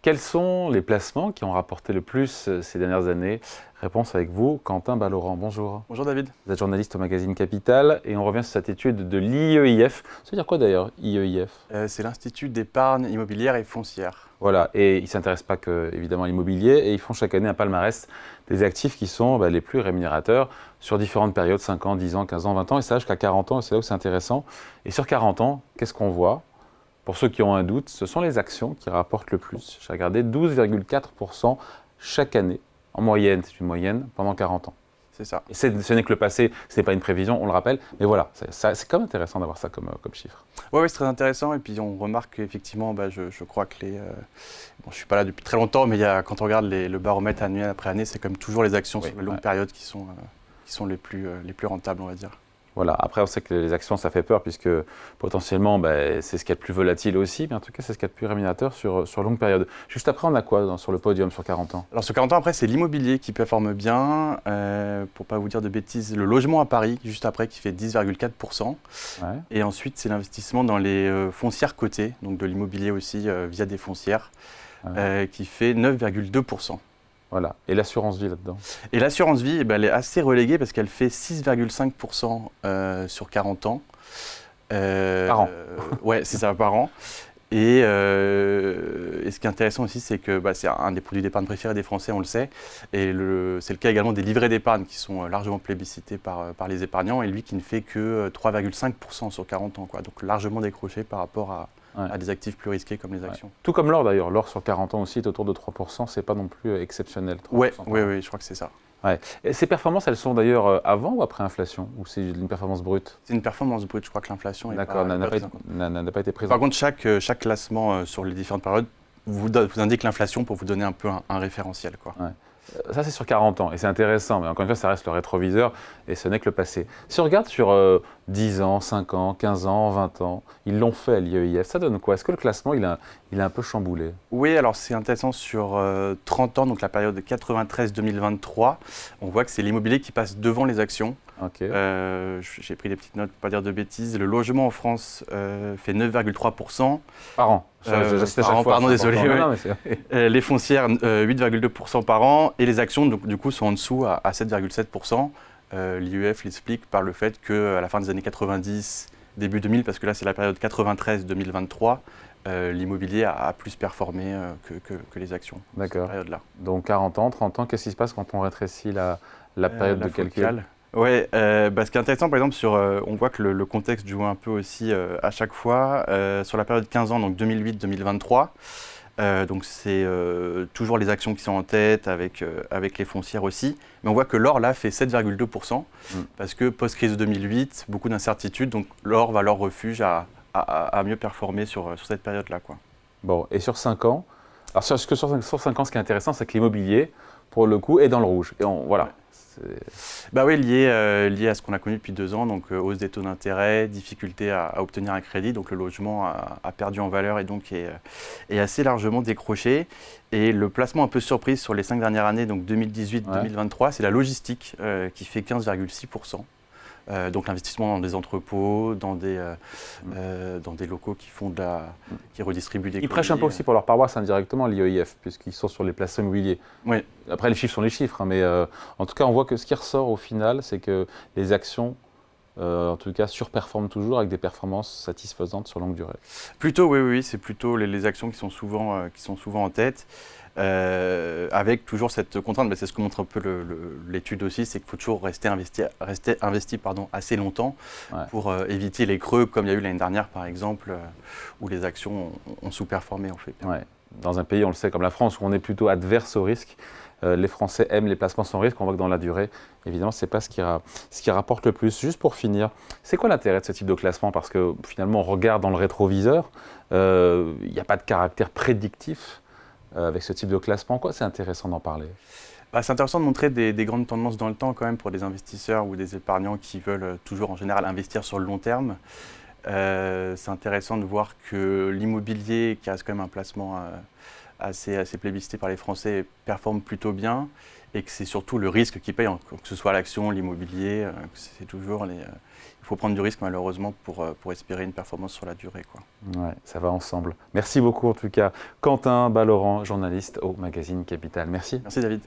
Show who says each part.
Speaker 1: Quels sont les placements qui ont rapporté le plus ces dernières années? Réponse avec vous, Quentin Ballaurent. Bonjour.
Speaker 2: Bonjour David.
Speaker 1: Vous êtes journaliste au magazine Capital et on revient sur cette étude de l'IEIF. Ça veut dire quoi d'ailleurs, IEIF?
Speaker 2: C'est l'Institut d'épargne immobilière et foncière.
Speaker 1: Voilà, et ils ne s'intéressent pas que, évidemment, à l'immobilier et ils font chaque année un palmarès des actifs qui sont les plus rémunérateurs sur différentes périodes, 5 ans, 10 ans, 15 ans, 20 ans, et ça jusqu'à 40 ans, et c'est là où c'est intéressant. Et sur 40 ans, qu'est-ce qu'on voit? Pour ceux qui ont un doute, ce sont les actions qui rapportent le plus. J'ai regardé 12,4% chaque année, en moyenne, c'est une moyenne, pendant 40 ans.
Speaker 2: C'est ça.
Speaker 1: Et ce n'est que le passé, ce n'est pas une prévision, on le rappelle, mais voilà, c'est quand même intéressant d'avoir ça comme chiffre.
Speaker 2: Oui, c'est très intéressant. Et puis on remarque qu'effectivement, je crois que je ne suis pas là depuis très longtemps, mais quand on regarde le baromètre annuel après année, c'est comme toujours les actions sur la longue période qui sont les plus rentables, on va dire.
Speaker 1: Voilà, après on sait que les actions ça fait peur puisque potentiellement c'est ce qu'il y a de plus volatile aussi, mais en tout cas c'est ce qu'il y a de plus rémunérateur sur longue période. Juste après on a quoi sur le podium sur 40 ans?
Speaker 2: Alors sur 40 ans après c'est l'immobilier qui performe bien, pour pas vous dire de bêtises, le logement à Paris juste après qui fait 10,4%.
Speaker 1: Ouais.
Speaker 2: Et ensuite c'est l'investissement dans les foncières cotées, donc de l'immobilier aussi via des foncières, qui fait 9,2%.
Speaker 1: Voilà, et l'assurance vie là-dedans?
Speaker 2: Et l'assurance vie, elle est assez reléguée parce qu'elle fait 6,5% sur 40 ans.
Speaker 1: Par an.
Speaker 2: Ouais, c'est ça, par an. Et ce qui est intéressant aussi, c'est que c'est un des produits d'épargne préférés des Français, on le sait. Et c'est le cas également des livrets d'épargne qui sont largement plébiscités par les épargnants. Et lui qui ne fait que 3,5% sur 40 ans, quoi. Donc largement décroché par rapport à des actifs plus risqués comme les actions.
Speaker 1: Tout comme l'or d'ailleurs. L'or sur 40 ans aussi est autour de 3%, c'est pas non plus exceptionnel.
Speaker 2: Oui, je crois que c'est ça.
Speaker 1: Ouais. Et ces performances, elles sont d'ailleurs avant ou après inflation? Ou c'est une performance brute?
Speaker 2: C'est une performance brute, je crois que l'inflation
Speaker 1: n'a pas été présente.
Speaker 2: Par contre, chaque classement sur les différentes périodes vous indique l'inflation pour vous donner un peu un référentiel, quoi.
Speaker 1: Ouais. Ça, c'est sur 40 ans, et c'est intéressant, mais encore une fois, ça reste le rétroviseur, et ce n'est que le passé. Si on regarde sur 10 ans, 5 ans, 15 ans, 20 ans, ils l'ont fait à l'IEIF, ça donne quoi? Est-ce que le classement, il est un peu chamboulé?
Speaker 2: Oui, alors c'est intéressant, sur 30 ans, donc la période 93-2023, on voit que c'est l'immobilier qui passe devant les actions.
Speaker 1: Okay.
Speaker 2: J'ai pris des petites notes pour ne pas dire de bêtises. Le logement en France fait 9,3%.
Speaker 1: Par an.
Speaker 2: Pardon, désolé.
Speaker 1: Non,
Speaker 2: les foncières, 8,2% par an. Et les actions, donc, du coup, sont en dessous à 7,7%. L'IEF l'explique par le fait qu'à la fin des années 90, début 2000, parce que là, c'est la période 93-2023, l'immobilier a plus performé que les actions.
Speaker 1: D'accord.
Speaker 2: Cette période-là.
Speaker 1: Donc 40 ans, 30 ans, qu'est-ce qui se passe quand on rétrécit la période de calcul?
Speaker 2: Oui, ce qui est intéressant, par exemple, on voit que le contexte joue un peu aussi à chaque fois. Sur la période 15 ans, donc 2008-2023, donc c'est toujours les actions qui sont en tête, avec les foncières aussi. Mais on voit que l'or, là, fait 7,2%, parce que post-crise de 2008, beaucoup d'incertitudes, donc l'or va leur refuge à mieux performer sur cette période-là, quoi.
Speaker 1: Bon, et sur 5 ans, alors sur 5 ans, ce qui est intéressant, c'est que l'immobilier, pour le coup, est dans le rouge. Et voilà.
Speaker 2: Oui, lié à ce qu'on a connu depuis 2 ans, donc hausse des taux d'intérêt, difficulté à obtenir un crédit, donc le logement a perdu en valeur et donc est assez largement décroché. Et le placement un peu surprise sur les 5 dernières années, donc 2018-2023, c'est la logistique qui fait 15,6%. Donc l'investissement dans des entrepôts, dans des locaux qui redistribuent des colis.
Speaker 1: Ils prêchent un peu aussi pour leur paroisse indirectement, l'IEIF, puisqu'ils sont sur les placements immobiliers.
Speaker 2: Oui.
Speaker 1: Après, les chiffres sont les chiffres, mais en tout cas, on voit que ce qui ressort au final, c'est que les actions, en tout cas, surperforment toujours avec des performances satisfaisantes sur longue durée.
Speaker 2: Plutôt, oui, c'est plutôt les actions qui sont souvent en tête. Avec toujours cette contrainte, c'est ce que montre un peu l'étude aussi, c'est qu'il faut toujours rester investi assez longtemps pour éviter les creux comme il y a eu l'année dernière par exemple, où les actions ont sous-performé en fait.
Speaker 1: Ouais. Dans un pays, on le sait, comme la France, où on est plutôt adverse au risque, les Français aiment les placements sans risque, on voit que dans la durée, évidemment, ce n'est pas ce qui rapporte le plus. Juste pour finir, c'est quoi l'intérêt de ce type de classement? Parce que finalement, on regarde dans le rétroviseur, il n'y a pas de caractère prédictif avec ce type de classement. Quoi, c'est intéressant d'en parler?
Speaker 2: C'est intéressant de montrer des grandes tendances dans le temps quand même pour des investisseurs ou des épargnants qui veulent toujours en général investir sur le long terme. C'est intéressant de voir que l'immobilier, qui reste quand même un placement assez plébiscité par les Français, performe plutôt bien. et que c'est surtout le risque qui paye, que ce soit l'action, l'immobilier, c'est toujours il faut prendre du risque malheureusement pour espérer une performance sur la durée, quoi.
Speaker 1: Ouais, ça va ensemble. Merci beaucoup en tout cas, Quentin Ballaurent, journaliste au magazine Capital. Merci.
Speaker 2: Merci David.